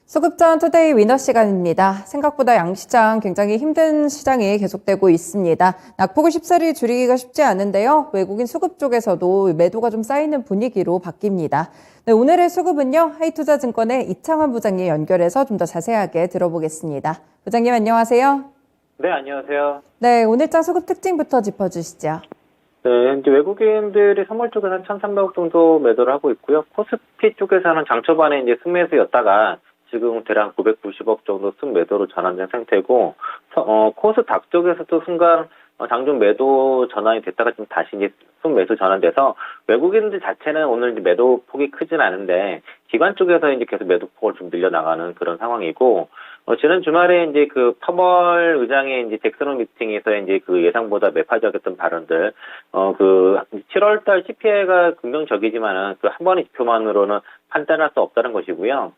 수급전 투데이 위너 시간입니다. 생각보다 양시장 굉장히 힘든 시장이 계속되고 있습니다. 낙폭을 쉽사리 줄이기가 쉽지 않은데요. 외국인 수급 쪽에서도 매도가 좀 쌓이는 분위기로 바뀝니다. 네, 오늘의 수급은요. 하이투자증권의 이창환 부장님 연결해서 좀 더 자세하게 들어보겠습니다. 부장님 안녕하세요. 네, 안녕하세요. 네, 오늘장 수급 특징부터 짚어주시죠. 네, 이제 외국인들이 선물 쪽에서 한 1,300억 정도 매도를 하고 있고요. 코스피 쪽에서는 장 초반에 이제 순매수였다가 지금 대략 990억 정도 순매도로 전환된 상태고, 코스닥 쪽에서도 순간 장중 매도 전환이 됐다가 지금 다시 이제 순매수 전환돼서 외국인들 자체는 오늘 이제 매도 폭이 크진 않은데 기관 쪽에서 이제 계속 매도 폭을 좀 늘려나가는 그런 상황이고, 지난 주말에 이제 그 파월 의장의 이제 잭슨 미팅에서 이제 그 예상보다 매파적이었던 발언들, 7월달 CPI가 긍정적이지만은 그 한 번의 지표만으로는 판단할 수 없다는 것이고요.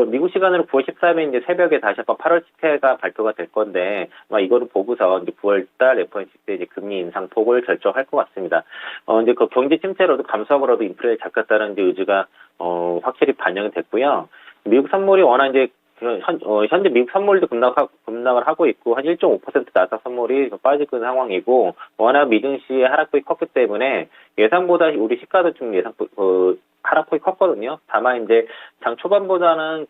미국 시간으로 9월 13일 이제 새벽에 다시 한번 8월 CPI가 발표가 될 건데, 아마 이거를 보고서 이제 9월달 FOMC 때 이제 금리 인상 폭을 결정할 것 같습니다. 이제 그 경제 침체로도 감소하고라도 인플레를 잡겠다는 이제 의지가 확실히 반영이 됐고요. 미국 선물이 워낙 이제 현재 미국 선물도 급락을 하고 있고 한 1.5% 나스닥 선물이 빠지는 상황이고, 워낙 미증시의 하락폭이 컸기 때문에 예상보다 우리 시가도 좀 하락폭이 컸거든요. 다만 이제 장 초반보다는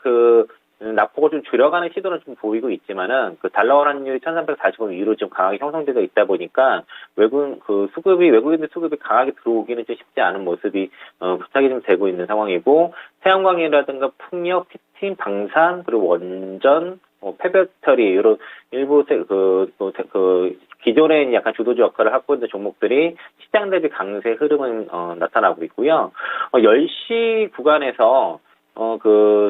낙폭을 좀 줄여가는 시도는 좀 보이고 있지만은 그 달러 환율이 1,340원 위로 좀 강하게 형성되어 있다 보니까 외국인들 수급이 강하게 들어오기는 좀 쉽지 않은 모습이 부착이 좀 되고 있는 상황이고, 태양광이라든가 풍력, 피팅, 방산, 그리고 원전, 폐배터리 이런 일부 기존에 약간 주도주 역할을 하고 있는 종목들이 시장 대비 강세 흐름은 나타나고 있고요. 10시 구간에서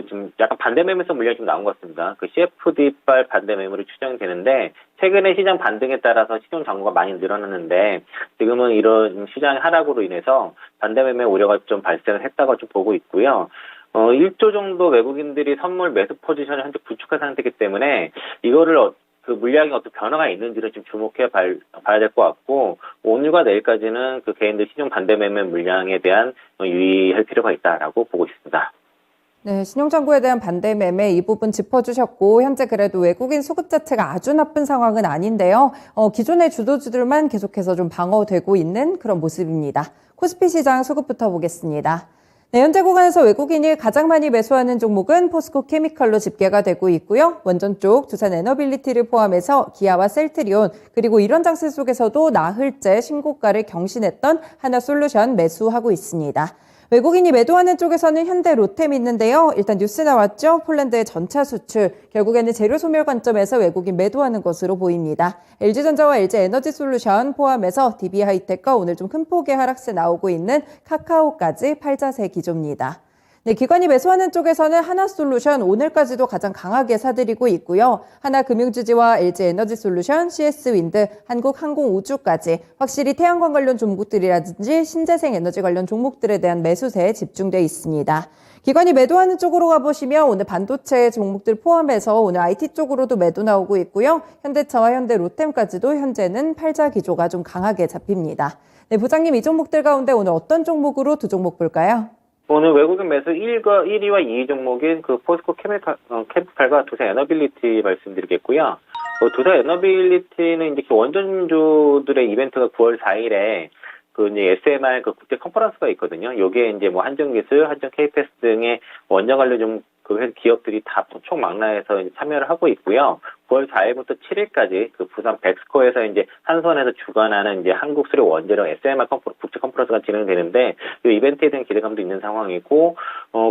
좀 약간 반대 매매성 물량이 좀 나온 것 같습니다. 그 CFD발 반대 매물이 추정되는데, 최근에 시장 반등에 따라서 시중 잔고가 많이 늘어났는데, 지금은 이런 시장 하락으로 인해서 반대 매매 우려가 좀 발생을 했다고 좀 보고 있고요. 1조 정도 외국인들이 선물 매수 포지션을 현재 구축한 상태이기 때문에, 이거를 그 물량이 어떤 변화가 있는지를 좀 주목해 봐야 될 것 같고, 오늘과 내일까지는 그 개인들 시중 반대 매매 물량에 대한 유의할 필요가 있다라고 보고 있습니다. 네, 신용장고에 대한 반대 매매 이 부분 짚어주셨고, 현재 그래도 외국인 수급 자체가 아주 나쁜 상황은 아닌데요. 기존의 주도주들만 계속해서 좀 방어되고 있는 그런 모습입니다. 코스피 시장 수급부터 보겠습니다. 네, 현재 구간에서 외국인이 가장 많이 매수하는 종목은 포스코 케미칼로 집계가 되고 있고요. 원전 쪽 두산 에너빌리티를 포함해서 기아와 셀트리온, 그리고 이런 장세 속에서도 나흘째 신고가를 경신했던 하나솔루션 매수하고 있습니다. 외국인이 매도하는 쪽에서는 현대 로템 있는데요. 일단 뉴스 나왔죠. 폴란드의 전차 수출, 결국에는 재료 소멸 관점에서 외국인 매도하는 것으로 보입니다. LG전자와 LG에너지솔루션 포함해서 DB하이텍과 오늘 좀 큰 폭의 하락세 나오고 있는 카카오까지 팔자세 기조입니다. 네, 기관이 매수하는 쪽에서는 하나솔루션 오늘까지도 가장 강하게 사들이고 있고요. 하나금융주지와 LG에너지솔루션, CS윈드, 한국항공우주까지 확실히 태양광 관련 종목들이라든지 신재생 에너지 관련 종목들에 대한 매수세에 집중돼 있습니다. 기관이 매도하는 쪽으로 가보시면 오늘 반도체 종목들 포함해서 오늘 IT 쪽으로도 매도 나오고 있고요. 현대차와 현대로템까지도 현재는 팔자 기조가 좀 강하게 잡힙니다. 네, 부장님 이 종목들 가운데 오늘 어떤 종목으로 두 종목 볼까요? 오늘 외국인 매수 1위와 2위 종목인 그 포스코 케미칼과 두산 에너빌리티 말씀드리겠고요. 두산 에너빌리티는 이제 원전주들의 이벤트가 9월 4일에 이제 SMR 국제 컨퍼런스가 있거든요. 요게 이제 뭐 한전기술, 한전 KPS 등의 원전 관련 기업들이 다 총망라해서 참여를 하고 있고요. 9월 4일부터 7일까지 그 부산 백스코에서 이제 한선에서 주관하는 이제 한국 수력 원자력 SMR 국제 컨퍼런스가 진행되는데, 이 이벤트에 대한 기대감도 있는 상황이고,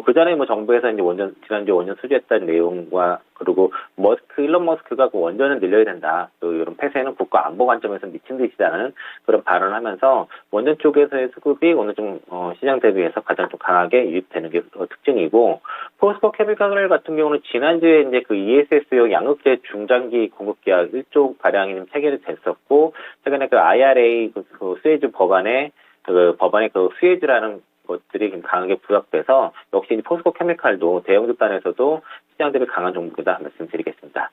그 전에 뭐 정부에서 이제 지난주에 원전 수주했다는 내용과, 그리고 일론 머스크가 그 원전을 늘려야 된다. 또 이런 폐쇄는 국가 안보 관점에서 미친 듯이라는 그런 발언을 하면서 원전 쪽에서의 수급이 오늘 좀 시장 대비해서 가장 좀 강하게 유입되는 게 특징이고, 포스코 케미칼 같은 경우는 지난주에 이제 그 ESS용 양극재 중장기 공급 계약 1조 가량이 체결이 됐었고, 최근에 그 IRA 수혜주 법안에 수혜주라는 것들이 강하게 부각돼서 역시 포스코 케미칼도 대형 집단에서도 시장 대비 강한 종목이다 말씀드리겠습니다.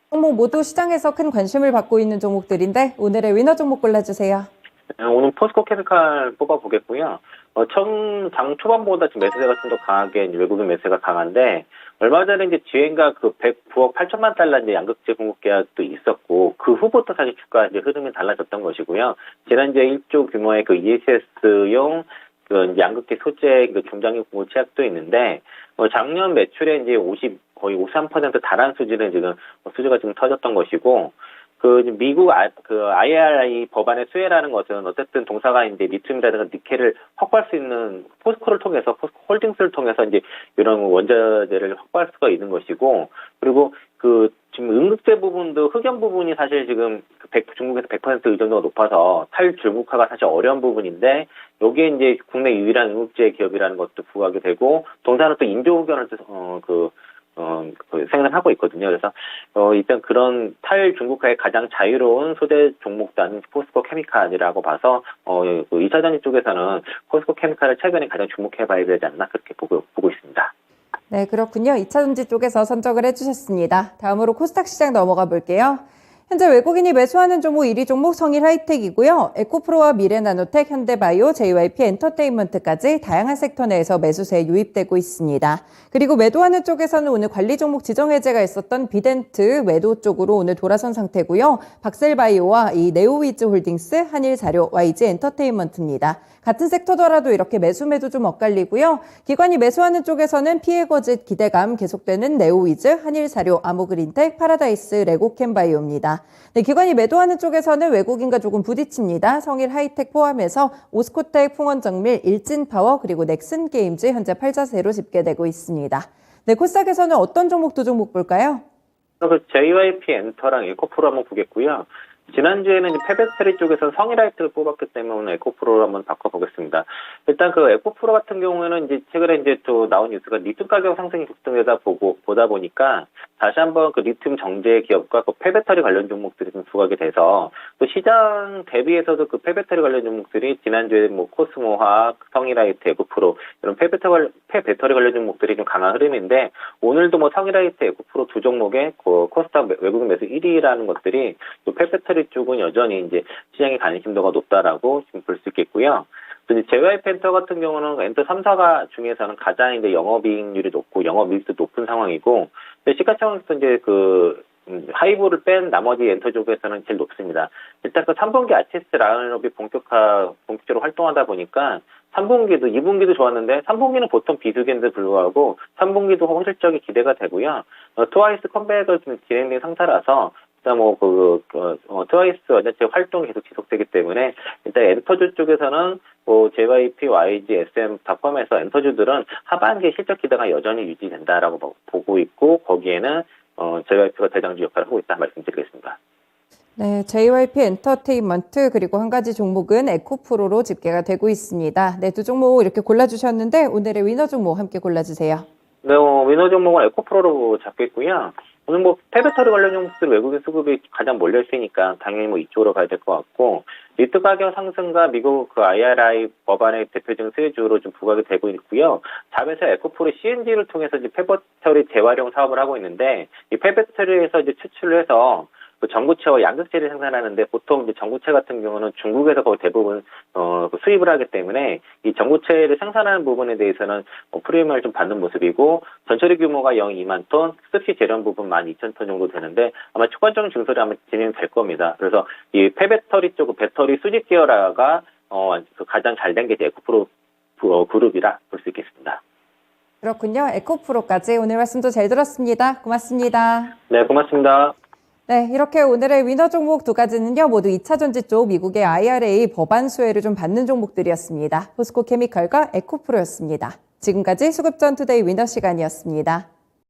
종목 모두 시장에서 큰 관심을 받고 있는 종목들인데 오늘의 위너 종목 골라주세요. 오늘 포스코 케미칼 뽑아보겠고요. 장 초반보다 지금 매수세가 좀 더 강하게, 이제 외국인 매수세가 강한데, 얼마 전에 이제 지엔가 그 109억 8천만 달러 이제 양극재 공급 계약도 있었고, 그 후부터 사실 주가 이제 흐름이 달라졌던 것이고요. 지난주에 1조 규모의 그 ESS용 그 양극재 소재 그 중장기 공급 계약도 있는데, 작년 매출에 이제 거의 53% 달한 수준의 지금 수주가 지금 터졌던 것이고, 미국 IRA 법안의 수혜라는 것은 어쨌든 동사가 이제 리튬이라든가 니켈을 확보할 수 있는 포스코 홀딩스를 통해서 이제 이런 원자재를 확보할 수가 있는 것이고, 그리고 지금 응급재 부분도 흑연 부분이 사실 지금 중국에서 100% 의존도가 높아서 탈중국화가 사실 어려운 부분인데, 여기에 이제 국내 유일한 응급재 기업이라는 것도 부각이 되고, 동사는 또 인조 흑연을 생산하고 있거든요. 그래서 일단 그런 탈중국화의 가장 자유로운 소재 종목단은 포스코 케미칼이라고 봐서 2차 전지 쪽에서는 포스코 케미칼을 최근에 가장 주목해봐야 되지 않나 그렇게 보고 있습니다. 네, 그렇군요. 2차 전지 쪽에서 선정을 해주셨습니다. 다음으로 코스닥 시장 넘어가 볼게요. 현재 외국인이 매수하는 종목 1위 종목 성일하이텍이고요. 에코프로와 미래나노텍, 현대바이오, JYP 엔터테인먼트까지 다양한 sek터 내에서 매수세에 유입되고 있습니다. 그리고 매도하는 쪽에서는 오늘 관리 종목 지정 해제가 있었던 비덴트 매도 쪽으로 오늘 돌아선 상태고요. 박셀바이오와 이 네오위즈 홀딩스, 한일자료, YG 엔터테인먼트입니다. 같은 섹터더라도 이렇게 매도 좀 엇갈리고요. 기관이 매수하는 쪽에서는 피해 거짓 기대감 계속되는 네오위즈, 한일자료, 아모그린텍, 파라다이스, 레고캠바이오입니다. 네, 기관이 매도하는 쪽에서는 외국인과 조금 부딪힙니다. 성일하이텍 포함해서 오스코텍, 풍원정밀, 일진파워, 그리고 넥슨게임즈 현재 팔자세로 집계되고 있습니다. 네, 코스닥에서는 어떤 종목 두 종목 볼까요? JYP 엔터랑 에코프로 한번 보겠고요. 지난주에는 이제 폐배터리 쪽에서 성일하이텍을 뽑았기 때문에 오늘 에코프로로 한번 바꿔보겠습니다. 일단 그 에코프로 같은 경우에는 이제 최근에 이제 또 나온 뉴스가 리튬 가격 상승이 급등되다 보다 보니까 다시 한번 그 리튬 정제 기업과 그 폐배터리 관련 종목들이 좀 부각이 돼서 또 시장 대비해서도 그 폐배터리 관련 종목들이 지난주에 뭐 코스모화학, 성일하이텍, 에코프로 이런 폐배터리 관련 종목들이 좀 강한 흐름인데 오늘도 뭐 성일하이텍, 에코프로 두 종목의 그 코스닥 외국인 매수 1위라는 것들이 또 폐배터리 쪽은 여전히 이제 시장의 관심도가 높다라고 지금 볼 수 있겠고요. 또 이제 JYP 엔터 같은 경우는 엔터 3사가 중에서는 가장 이제 영업이익률이 높고 영업이익도 높은 상황이고, 시가총액도 이제 하이브를 뺀 나머지 엔터 쪽에서는 제일 높습니다. 일단 그 3분기 아티스트 라인업이 본격적으로 활동하다 보니까 3분기도 2분기도 좋았는데 3분기는 보통 비수기인데 불구하고 3분기도 호실적이 기대가 되고요. 트와이스 컴백을 좀 진행된 상태라서 일단 트와이스 원자체 활동이 계속 지속되기 때문에 일단 엔터주 쪽에서는 JYP, YG, SM 다 포함해서 엔터주들은 하반기 실적 기대가 여전히 유지된다라고 보고 있고 거기에는 JYP가 대장주 역할을 하고 있다 말씀드리겠습니다. 네, JYP 엔터테인먼트 그리고 한 가지 종목은 에코프로로 집계가 되고 있습니다. 네, 두 종목 이렇게 골라주셨는데 오늘의 위너 종목 함께 골라주세요. 네, 위너 종목은 에코프로로 잡겠고요. 오늘 폐배터리 관련 종목들 외국인 수급이 가장 몰려있으니까 당연히 이쪽으로 가야 될 것 같고, 리튬 가격 상승과 미국 IRA 법안의 대표적인 수혜주로 좀 부각이 되고 있고요. 자회사 에코프로 CNG를 통해서 이제 폐배터리 재활용 사업을 하고 있는데, 이 폐배터리에서 이제 추출을 해서 전구체와 양극재를 생산하는데 보통 이제 전구체 같은 경우는 중국에서 거의 대부분 수입을 하기 때문에 이 전구체를 생산하는 부분에 대해서는 프리미엄을 좀 받는 모습이고 전처리 규모가 영 2만 톤, 습시 재련 부분 12,000톤 정도 되는데 아마 추가적인 증설이 아마 진행될 겁니다. 그래서 이 폐배터리 쪽 배터리 수직 계열화가 가장 잘 된 게 에코프로 그룹이라 볼 수 있겠습니다. 그렇군요. 에코프로까지 오늘 말씀도 잘 들었습니다. 고맙습니다. 네, 고맙습니다. 네, 이렇게 오늘의 위너 종목 두 가지는요, 모두 2차 전지 쪽 미국의 IRA 법안 수혜를 좀 받는 종목들이었습니다. 포스코 케미칼과 에코프로였습니다. 지금까지 수급전 투데이 위너 시간이었습니다.